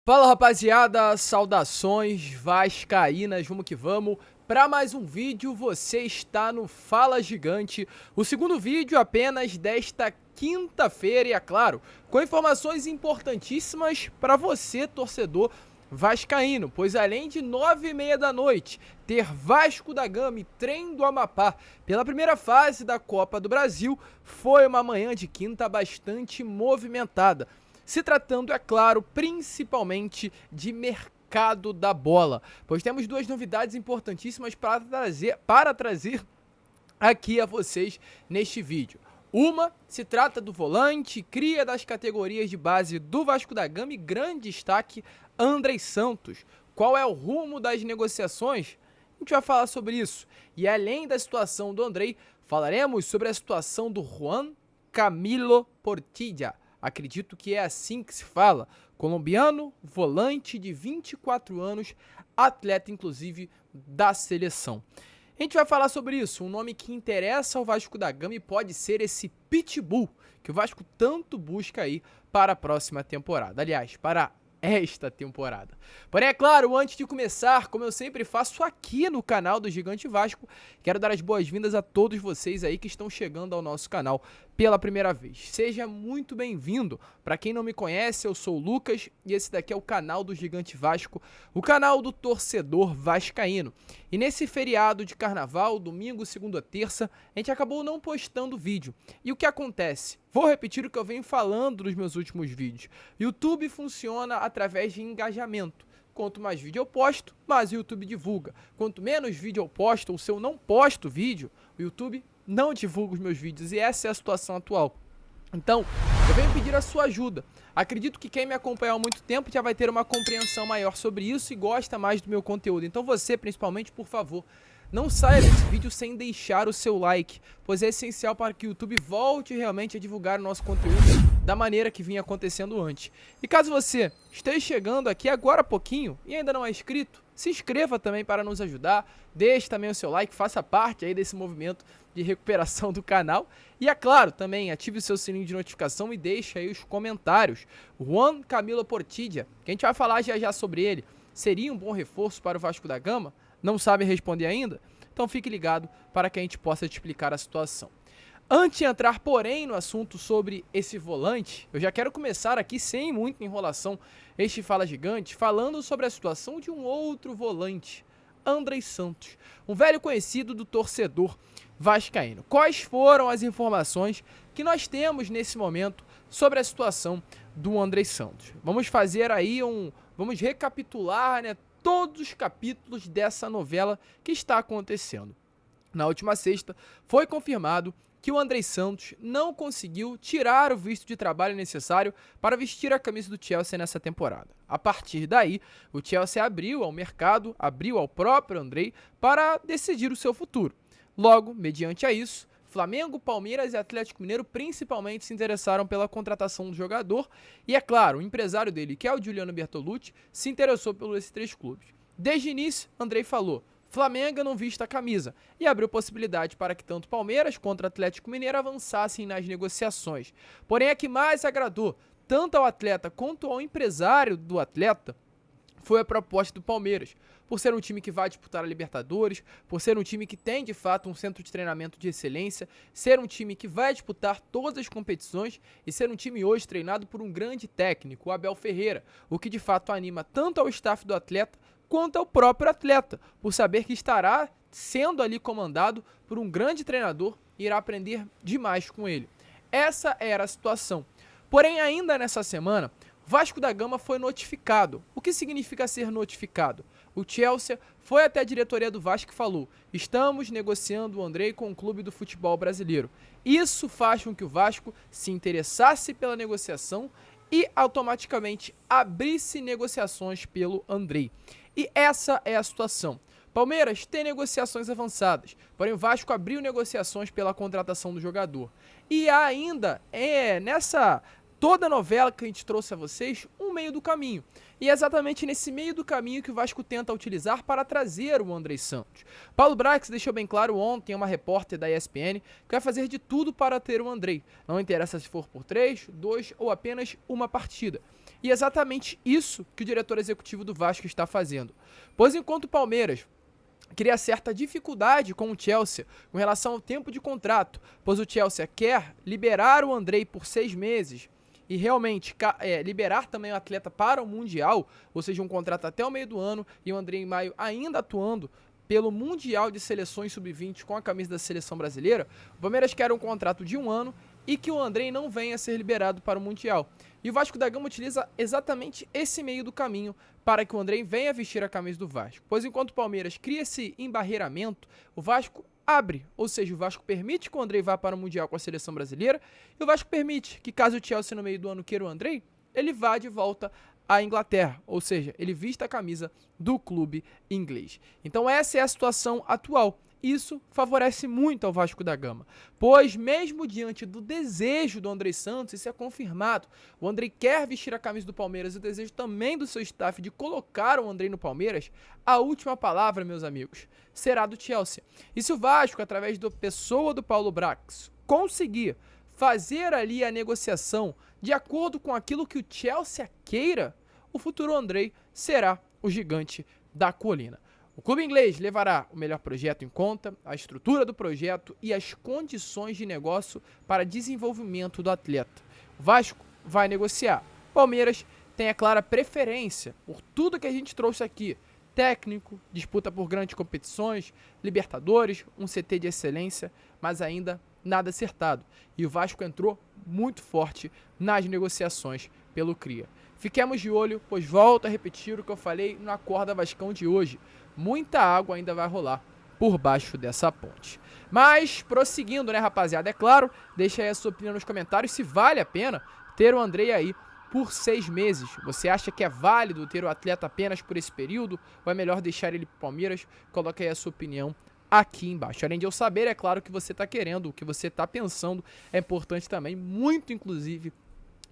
Fala rapaziada, saudações vascaínas, vamos que vamos. Para mais um vídeo, você está no Fala Gigante, o segundo vídeo apenas desta quinta-feira e é claro, com informações importantíssimas para você, torcedor vascaíno, pois além de 9h30 da noite, ter Vasco da Gama e Trem do Amapá pela primeira fase da Copa do Brasil, foi uma manhã de quinta bastante movimentada. Se tratando, é claro, principalmente de mercado da bola, pois temos duas novidades importantíssimas para trazer aqui a vocês neste vídeo. Uma se trata do volante, cria das categorias de base do Vasco da Gama e grande destaque, Andrei Santos. Qual é o rumo das negociações? A gente vai falar sobre isso. E além da situação do Andrei, falaremos sobre a situação do Juan Camilo Portilla. Acredito que é assim que se fala. Colombiano, volante de 24 anos, atleta inclusive da seleção. A gente vai falar sobre isso, um nome que interessa ao Vasco da Gama e pode ser esse Pitbull que o Vasco tanto busca aí para a próxima temporada. Aliás, para esta temporada. Porém, é claro, antes de começar, como eu sempre faço aqui no canal do Gigante Vasco, quero dar as boas-vindas a todos vocês aí que estão chegando ao nosso canal pela primeira vez. Seja muito bem-vindo. Para quem não me conhece, eu sou o Lucas e esse daqui é o canal do Gigante Vasco, o canal do torcedor vascaíno. E nesse feriado de carnaval, domingo, segunda, terça, a gente acabou não postando vídeo. E o que acontece? Vou repetir o que eu venho falando nos meus últimos vídeos. YouTube funciona através de engajamento. Quanto mais vídeo eu posto, mais o YouTube divulga. Quanto menos vídeo eu posto, ou se eu não posto vídeo, o YouTube não divulga os meus vídeos. E essa é a situação atual. Então, eu venho pedir a sua ajuda. Acredito que quem me acompanha há muito tempo já vai ter uma compreensão maior sobre isso e gosta mais do meu conteúdo. Então você, principalmente, por favor, não saia desse vídeo sem deixar o seu like, pois é essencial para que o YouTube volte realmente a divulgar o nosso conteúdo da maneira que vinha acontecendo antes. E caso você esteja chegando aqui agora há pouquinho e ainda não é inscrito, se inscreva também para nos ajudar, deixe também o seu like, faça parte aí desse movimento de recuperação do canal. E é claro, também ative o seu sininho de notificação e deixe aí os comentários. Juan Camilo Portilla, que a gente vai falar já já sobre ele, seria um bom reforço para o Vasco da Gama? Não sabe responder ainda? Então fique ligado para que a gente possa te explicar a situação. Antes de entrar, porém, no assunto sobre esse volante, eu já quero começar aqui, sem muita enrolação, este Fala Gigante, falando sobre a situação de um outro volante, Andrei Santos, um velho conhecido do torcedor vascaíno. Quais foram as informações que nós temos nesse momento sobre a situação do Andrei Santos? Vamos fazer aí vamos recapitular, né, todos os capítulos dessa novela que está acontecendo. Na última sexta, foi confirmado que o Andrei Santos não conseguiu tirar o visto de trabalho necessário para vestir a camisa do Chelsea nessa temporada. A partir daí, o Chelsea abriu ao mercado, abriu ao próprio Andrei para decidir o seu futuro. Logo, mediante a isso, Flamengo, Palmeiras e Atlético Mineiro principalmente se interessaram pela contratação do jogador e, é claro, o empresário dele, que é o Giuliano Bertolucci, se interessou pelos esses três clubes. Desde o início, Andrei falou: Flamengo não vista a camisa, e abriu possibilidade para que tanto Palmeiras quanto Atlético Mineiro avançassem nas negociações. Porém, a que mais agradou tanto ao atleta quanto ao empresário do atleta foi a proposta do Palmeiras, por ser um time que vai disputar a Libertadores, por ser um time que tem de fato um centro de treinamento de excelência, ser um time que vai disputar todas as competições e ser um time hoje treinado por um grande técnico, o Abel Ferreira, o que de fato anima tanto ao staff do atleta quanto ao próprio atleta, por saber que estará sendo ali comandado por um grande treinador e irá aprender demais com ele. Essa era a situação. Porém, ainda nessa semana, Vasco da Gama foi notificado. O que significa ser notificado? O Chelsea foi até a diretoria do Vasco e falou: estamos negociando o Andrei com o clube do futebol brasileiro. Isso faz com que o Vasco se interessasse pela negociação e automaticamente abrisse negociações pelo Andrei. E essa é a situação. Palmeiras tem negociações avançadas, porém o Vasco abriu negociações pela contratação do jogador. E ainda nessa toda a novela que a gente trouxe a vocês, um meio do caminho. E é exatamente nesse meio do caminho que o Vasco tenta utilizar para trazer o Andrei Santos. Paulo Brax deixou bem claro ontem a uma repórter da ESPN que vai fazer de tudo para ter o Andrei. Não interessa se for por 3, 2 ou apenas uma partida. E é exatamente isso que o diretor executivo do Vasco está fazendo. Pois enquanto o Palmeiras cria certa dificuldade com o Chelsea com relação ao tempo de contrato, pois o Chelsea quer liberar o Andrei por 6 meses e realmente liberar também o atleta para o Mundial, ou seja, um contrato até o meio do ano, e o Andrei em maio ainda atuando pelo Mundial de Seleções Sub-20 com a camisa da Seleção Brasileira. O Palmeiras quer um contrato de 1 ano e que o Andrei não venha a ser liberado para o Mundial. E o Vasco da Gama utiliza exatamente esse meio do caminho para que o Andrei venha vestir a camisa do Vasco. Pois enquanto o Palmeiras cria esse embarreiramento, o Vasco abre, ou seja, o Vasco permite que o Andrei vá para o Mundial com a Seleção Brasileira e o Vasco permite que, caso o Chelsea no meio do ano queira o Andrei, ele vá de volta à Inglaterra, ou seja, ele vista a camisa do clube inglês. Então essa é a situação atual. Isso favorece muito ao Vasco da Gama, pois mesmo diante do desejo do Andrei Santos, isso é confirmado, o Andrei quer vestir a camisa do Palmeiras e o desejo também do seu staff de colocar o Andrei no Palmeiras, a última palavra, meus amigos, será do Chelsea. E se o Vasco, através da pessoa do Paulo Brax, conseguir fazer ali a negociação de acordo com aquilo que o Chelsea queira, o futuro Andrei será o gigante da colina. O clube inglês levará o melhor projeto em conta, a estrutura do projeto e as condições de negócio para desenvolvimento do atleta. O Vasco vai negociar. Palmeiras tem a clara preferência por tudo que a gente trouxe aqui. Técnico, disputa por grandes competições, Libertadores, um CT de excelência, mas ainda nada acertado. E o Vasco entrou muito forte nas negociações pelo Cria. Fiquemos de olho, pois volto a repetir o que eu falei no Acorda Vascão de hoje. Muita água ainda vai rolar por baixo dessa ponte. Mas, prosseguindo, né, rapaziada? É claro, deixa aí a sua opinião nos comentários se vale a pena ter o Andrei aí por 6 meses. Você acha que é válido ter o atleta apenas por esse período? Ou é melhor deixar ele pro Palmeiras? Coloque aí a sua opinião aqui embaixo. Além de eu saber, é claro, o que você está querendo, o que você está pensando, é importante também, muito inclusive,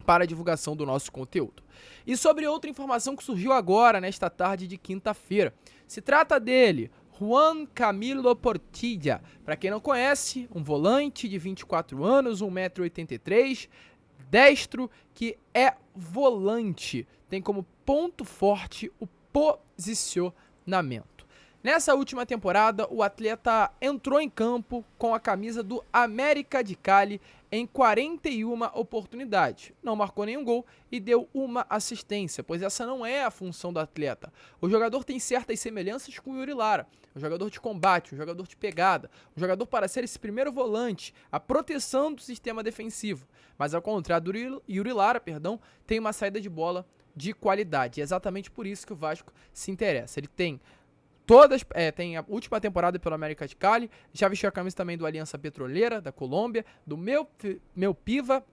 para a divulgação do nosso conteúdo. E sobre outra informação que surgiu agora, nesta tarde de quinta-feira. Se trata dele, Juan Camilo Portilla. Para quem não conhece, um volante de 24 anos, 1,83 m, destro, que é volante. Tem como ponto forte o posicionamento. Nessa última temporada, o atleta entrou em campo com a camisa do América de Cali em 41 oportunidades. Não marcou nenhum gol e deu uma assistência, pois essa não é a função do atleta. O jogador tem certas semelhanças com o Yuri Lara, um jogador de combate, um jogador de pegada, um jogador para ser esse primeiro volante, a proteção do sistema defensivo. Mas ao contrário do Yuri Lara, tem uma saída de bola de qualidade. E é exatamente por isso que o Vasco se interessa. Ele tem tem a última temporada pelo América de Cali, já vestiu a camisa também do Aliança Petroleira, da Colômbia, do Meu Piva,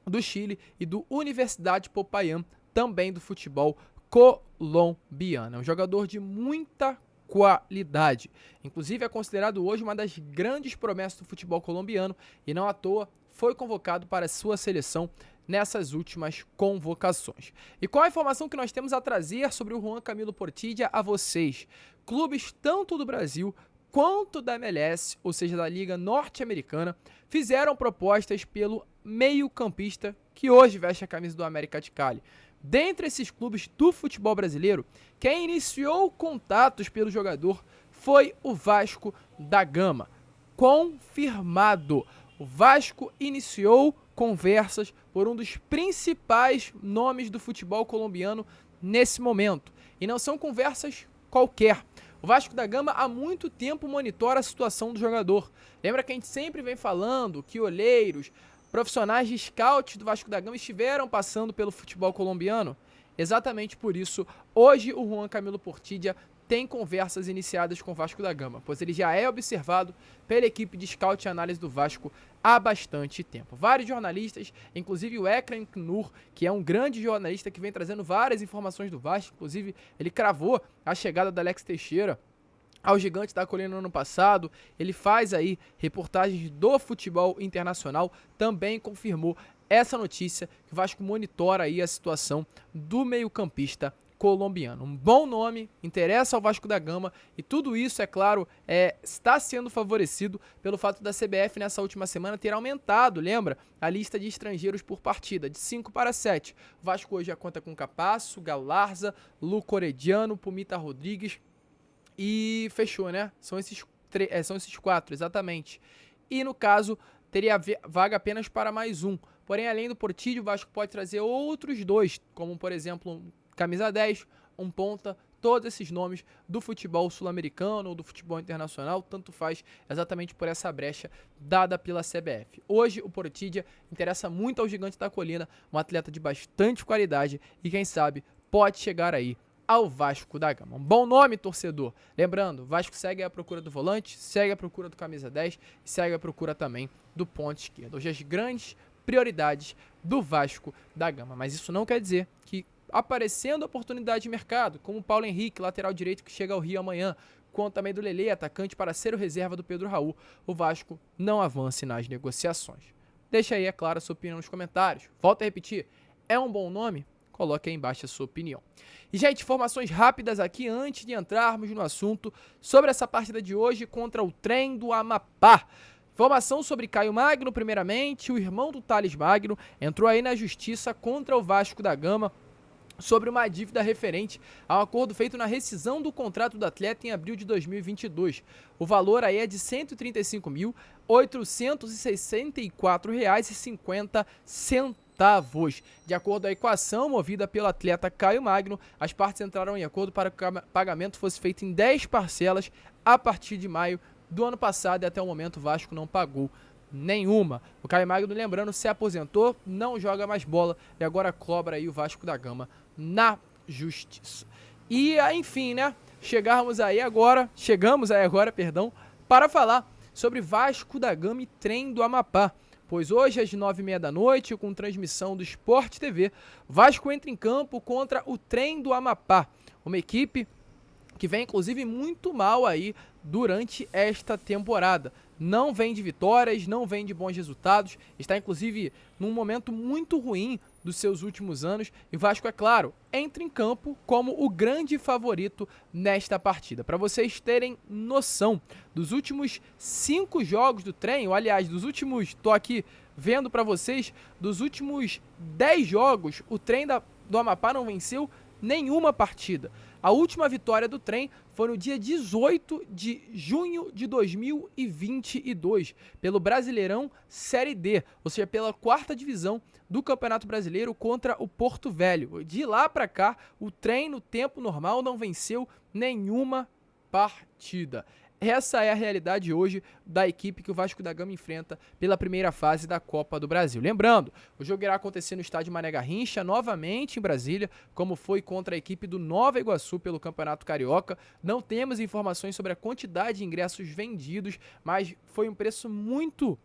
do Chile e do Universidade Popayán, também do futebol colombiano. É um jogador de muita qualidade. Inclusive é considerado hoje uma das grandes promessas do futebol colombiano e não à toa foi convocado para a sua seleção nessas últimas convocações. E qual a informação que nós temos a trazer sobre o Juan Camilo Portilla a vocês? Clubes tanto do Brasil quanto da MLS, ou seja, da Liga Norte-Americana, fizeram propostas pelo meio-campista que hoje veste a camisa do América de Cali. Dentre esses clubes do futebol brasileiro, quem iniciou contatos pelo jogador foi o Vasco da Gama. Confirmado. O Vasco iniciou conversas por um dos principais nomes do futebol colombiano nesse momento. E não são conversas qualquer. O Vasco da Gama há muito tempo monitora a situação do jogador. Lembra que a gente sempre vem falando que olheiros, profissionais de scout do Vasco da Gama estiveram passando pelo futebol colombiano? Exatamente por isso, hoje o Juan Camilo Portilla tem conversas iniciadas com o Vasco da Gama, pois ele já é observado pela equipe de scout e análise do Vasco há bastante tempo. Vários jornalistas, inclusive o Ekrem Knur, que é um grande jornalista que vem trazendo várias informações do Vasco, inclusive ele cravou a chegada do Alex Teixeira ao Gigante da Colina no ano passado, ele faz aí reportagens do futebol internacional, também confirmou essa notícia que o Vasco monitora aí a situação do meio-campista colombiano. Um bom nome, interessa ao Vasco da Gama e tudo isso, é claro, está sendo favorecido pelo fato da CBF nessa última semana ter aumentado, lembra? A lista de estrangeiros por partida, de 5 para 7. O Vasco hoje já conta com Capasso, Galarza, Luco Orediano, Pumita Rodrigues e fechou, né? São esses 4, exatamente. E no caso, teria vaga apenas para mais um. Porém, além do Portillo, o Vasco pode trazer outros 2, como por exemplo camisa 10, um ponta, todos esses nomes do futebol sul-americano ou do futebol internacional, tanto faz, exatamente por essa brecha dada pela CBF. Hoje o Portillo interessa muito ao Gigante da Colina, um atleta de bastante qualidade e quem sabe pode chegar aí ao Vasco da Gama. Um bom nome, torcedor. Lembrando, o Vasco segue à procura do volante, segue à procura do camisa 10 e segue à procura também do ponto esquerdo. Hoje as grandes prioridades do Vasco da Gama, mas isso não quer dizer que aparecendo oportunidade de mercado, como o Paulo Henrique, lateral direito que chega ao Rio amanhã, quanto também do Lele, atacante para ser o reserva do Pedro Raul, o Vasco não avance nas negociações. Deixa aí, é claro, a sua opinião nos comentários. Volto a repetir, é um bom nome? Coloque aí embaixo a sua opinião. E, gente, informações rápidas aqui antes de entrarmos no assunto sobre essa partida de hoje contra o Trem do Amapá. Informação sobre Caio Magno, primeiramente, o irmão do Thales Magno entrou aí na justiça contra o Vasco da Gama sobre uma dívida referente ao acordo feito na rescisão do contrato do atleta em abril de 2022. O valor aí é de R$ 135.864,50. De acordo com a equação movida pelo atleta Caio Magno, as partes entraram em acordo para que o pagamento fosse feito em 10 parcelas a partir de maio do ano passado e até o momento o Vasco não pagou nenhuma. O Caio Magno, lembrando, se aposentou, não joga mais bola e agora cobra aí o Vasco da Gama na justiça. E enfim, né? Chegamos aí agora, para falar sobre Vasco da Gama e Trem do Amapá. Pois hoje, às 9h30 da noite, com transmissão do Sport TV, Vasco entra em campo contra o Trem do Amapá. Uma equipe que vem, inclusive, muito mal aí durante esta temporada. Não vem de vitórias, não vem de bons resultados, está, inclusive, num momento muito ruim dos seus últimos anos. E o Vasco, é claro, entra em campo como o grande favorito nesta partida. Para vocês terem noção, dos últimos 5 jogos do Trem, ou aliás, estou aqui vendo para vocês, dos últimos 10 jogos, o Trem do Amapá não venceu nenhuma partida. A última vitória do Trem foi no dia 18 de junho de 2022, pelo Brasileirão Série D, ou seja, pela 4ª divisão do Campeonato Brasileiro contra o Porto Velho. De lá para cá, o Trem no tempo normal não venceu nenhuma partida. Essa é a realidade hoje da equipe que o Vasco da Gama enfrenta pela primeira fase da Copa do Brasil. Lembrando, o jogo irá acontecer no estádio Mané Garrincha, novamente em Brasília, como foi contra a equipe do Nova Iguaçu pelo Campeonato Carioca. Não temos informações sobre a quantidade de ingressos vendidos, mas foi um preço muito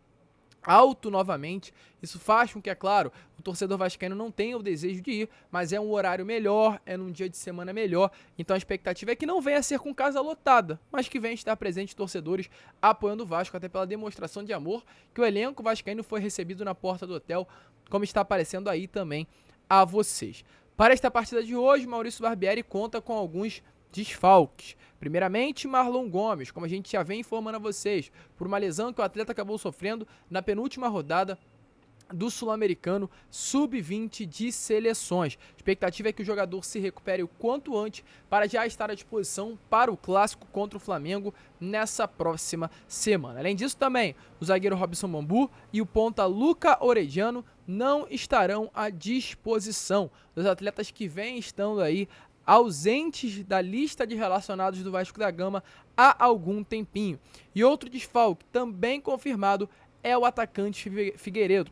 alto novamente. Isso faz com que, é claro, o torcedor vascaíno não tenha o desejo de ir, mas é um horário melhor, é num dia de semana melhor, então a expectativa é que não venha a ser com casa lotada, mas que venha estar presente torcedores apoiando o Vasco, até pela demonstração de amor que o elenco vascaíno foi recebido na porta do hotel, como está aparecendo aí também a vocês. Para esta partida de hoje, Maurício Barbieri conta com alguns desfalques. Primeiramente, Marlon Gomes, como a gente já vem informando a vocês, por uma lesão que o atleta acabou sofrendo na penúltima rodada do Sul-Americano Sub-20 de seleções. A expectativa é que o jogador se recupere o quanto antes para já estar à disposição para o clássico contra o Flamengo nessa próxima semana. Além disso também, o zagueiro Robson Bambu e o ponta Luca Orediano não estarão à disposição. Os atletas que vêm estando aí ausentes da lista de relacionados do Vasco da Gama há algum tempinho. E outro desfalque também confirmado é o atacante Figueiredo,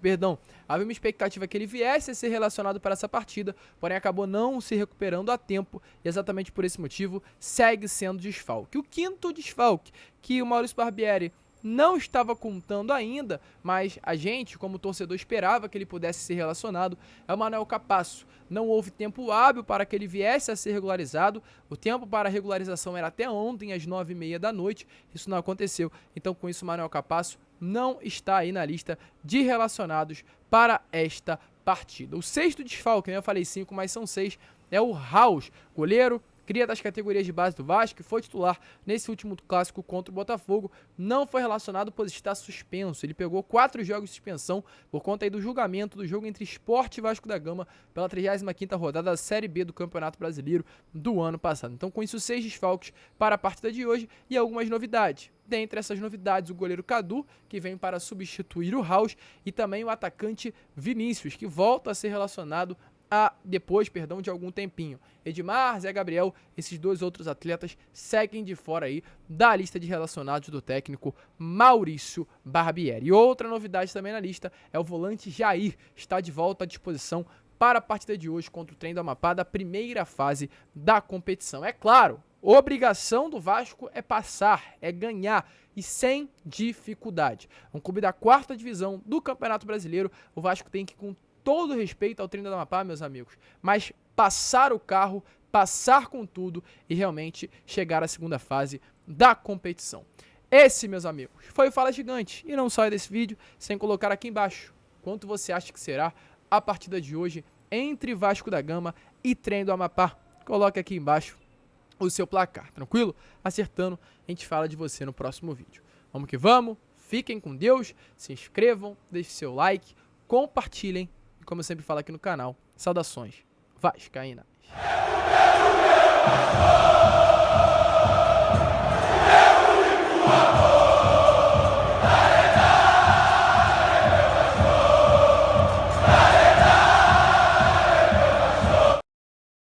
Havia uma expectativa que ele viesse a ser relacionado para essa partida, porém acabou não se recuperando a tempo e exatamente por esse motivo segue sendo desfalque. O quinto desfalque que o Maurício Barbieri não estava contando ainda, mas a gente, como torcedor, esperava que ele pudesse ser relacionado, é o Manuel Capasso. Não houve tempo hábil para que ele viesse a ser regularizado, o tempo para a regularização era até ontem, às 9h30 da noite, isso não aconteceu, então com isso o Manuel Capasso não está aí na lista de relacionados para esta partida. O sexto desfalque, né? Eu falei 5, mas são 6, é o Raus, goleiro, cria das categorias de base do Vasco, que foi titular nesse último clássico contra o Botafogo, não foi relacionado pois está suspenso. Ele pegou 4 jogos de suspensão por conta aí do julgamento do jogo entre Sport e Vasco da Gama pela 35ª rodada da Série B do Campeonato Brasileiro do ano passado. Então com isso 6 desfalques para a partida de hoje e algumas novidades. Dentre essas novidades, o goleiro Cadu, que vem para substituir o Raus, e também o atacante Vinícius, que volta a ser relacionado depois de algum tempinho. Edmar, Zé Gabriel, esses 2 outros atletas seguem de fora aí da lista de relacionados do técnico Maurício Barbieri. E outra novidade também na lista é o volante Jair, está de volta à disposição para a partida de hoje contra o Trem do Amapá da primeira fase da competição. É claro, obrigação do Vasco é passar, é ganhar e sem dificuldade. Um clube da 4ª divisão do Campeonato Brasileiro, o Vasco tem que, com todo respeito ao Trem do Amapá, meus amigos, mas passar o carro, passar com tudo e realmente chegar à segunda fase da competição. Esse, meus amigos, foi o Fala Gigante. E não saia desse vídeo sem colocar aqui embaixo quanto você acha que será a partida de hoje entre Vasco da Gama e Trem do Amapá. Coloque aqui embaixo o seu placar, tranquilo? Acertando, a gente fala de você no próximo vídeo. Vamos que vamos, fiquem com Deus, se inscrevam, deixem seu like, compartilhem e, como eu sempre falo aqui no canal, saudações vascaínas.